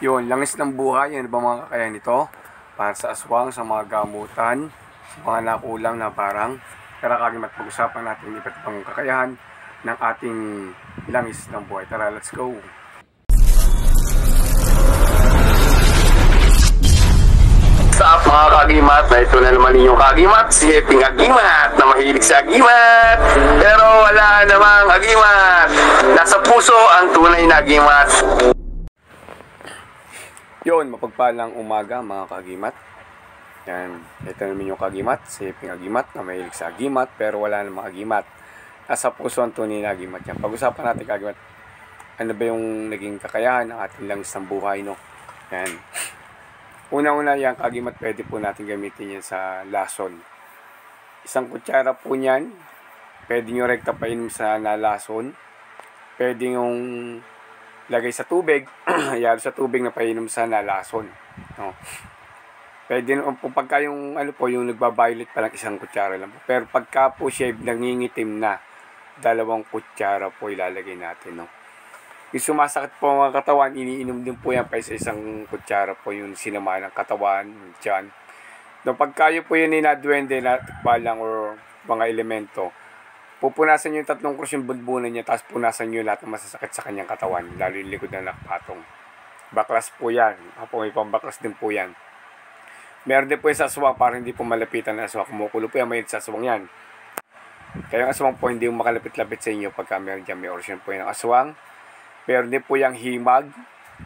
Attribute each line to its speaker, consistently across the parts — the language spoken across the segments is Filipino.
Speaker 1: Yun, langis ng buhay, yan ba mga kakayahan nito? Para sa aswang, sa mga gamutan, sa mga nakulang na parang tara kaging pag-usapan natin iba't ibang kakayahan ng ating langis ng buhay. Tara, let's go! What's up mga kagimat? Na ito na naman inyong kagimat, si Heping Agimat na mahilig sa agimat. Pero wala namang agimat. Nasa puso ang tunay na agimat. Yun, mapagpalang umaga mga kagimat. Yan, ito naman yung kagimat, si Heping Agimat na mahilig sa agimat pero wala namang agimat. Nasa puso ang tunay na agimat yan. Pag-usapan natin kagimat, ano ba yung naging kakayahan ng ating langis ng buhay, no? Yan. Una-una yan, kagimat, pwede po natin gamitin yan sa lason. Isang kutsara po niyan, pwede nyo rekta painom sa nalason. Pwede yung lagay sa tubig, hayalo sa tubig na painom sa nalason. No? Pwede kung pagka yung, yung nagbabaylit pa lang isang kutsara lang po. Pero pagka po siya nangingitim na, 2 kutsara po ilalagay natin. No? Yung sumasakit po ang katawan, iniinom din po yan pa sa isang kutsara po yung sinama ng katawan, dyan. No, pagkayo po yun inaduwende na balang or mga elemento, pupunasan yung 3 krus yung bunbunan niya, tapos punasan nyo lahat ng masasakit sa kanyang katawan, lalo yung likod na nakapatong. Baklas po yan. May pambaklas din po yan. Meron din po yung saswang para hindi po malapitan ng aswang. Kumukulo po yan, may saswang yan. Kaya yung aswang po hindi yung makalapit-lapit sa inyo pagka meron dyan, may orasyon po yung aswang. Pero din po yung himag,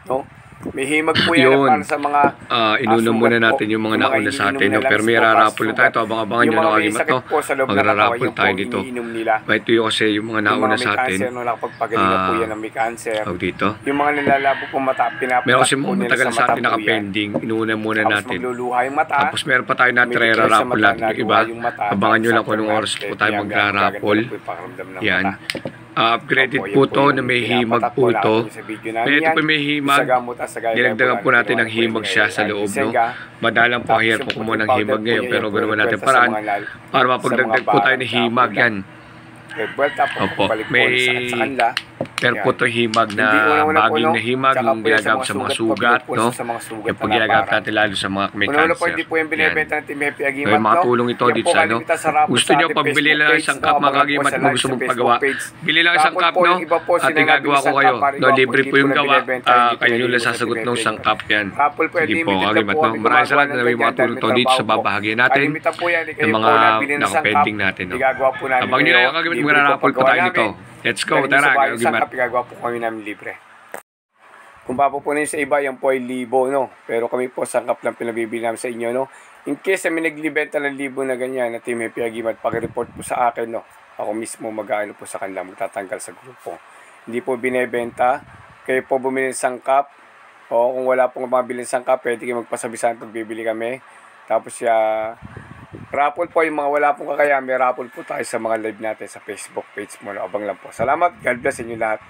Speaker 1: no? May himag po yan para sa mga
Speaker 2: inuna muna natin yung mga nauna sa atin, no? Pero may rarapol tayo ito, abang-abangan nyo na kagimat, no? Magrarapol tayo dito. Ito yung kasi yung mga nauna sa atin.
Speaker 1: May cancer,
Speaker 2: dito.
Speaker 1: yung mga nilalabo po mata,
Speaker 2: meron kasi mga matagal sa atin nakapending, inuna muna natin. Tapos meron pa tayo na rarapol natin yung iba. Abangan nyo lang kung anong oras po tayo magrarapol. Yan. Upgraded po to na may himag po ito. Ito po may himag. Dinagdagan po natin ng himag siya sa loob, no? Madalang po hirap po kumuha ng himag ngayon, pero ganoon natin paraan para mapagdagdag po tayo ng himag yan. Opo, may pero po ito himag na baging na himag yung ginagamit sa mga sugat, no? Yung pag ginagamit natin lalo sa mga may cancer. May mga tulong ito dito sa ano. Gusto nyo pabili lang isang cup mga kagimat kung gusto mong pagawa. Bili lang isang cup, no? At igagawa ko kayo. No, libre po yung gawa. Kayo nyo lang sasagot ng isang cup yan. Sige po kagimat, no? Maraming salamat na may mga tulong ito dito sa babahagi natin. Yung mga nakapending natin, no? Abang nyo na yung kagimat, magranapol po tayo nito. Let's go, tara, kagimat.
Speaker 1: Gagawa po kami namin libre. Kung papupunin sa iba, yan po ay 1,000, no? Pero kami po, sangkap lang pinabibili namin sa inyo, no? In case may naglibenta ng 1,000 na ganyan, na Team Happy Agimat, pakireport po sa akin, no? Ako mismo mag-ano po sa kanila, magtatanggal sa grupo. Hindi po binebenta. Kayo po bumili ng sangkap. O kung wala pong mabili ng sangkap, pwede kayo magpasabisan pag bibili kami. Tapos raffle po, yung mga wala pong kakaya, may raffle po tayo sa mga live natin sa Facebook page mo. Abang lang po. Salamat. God bless inyo lahat.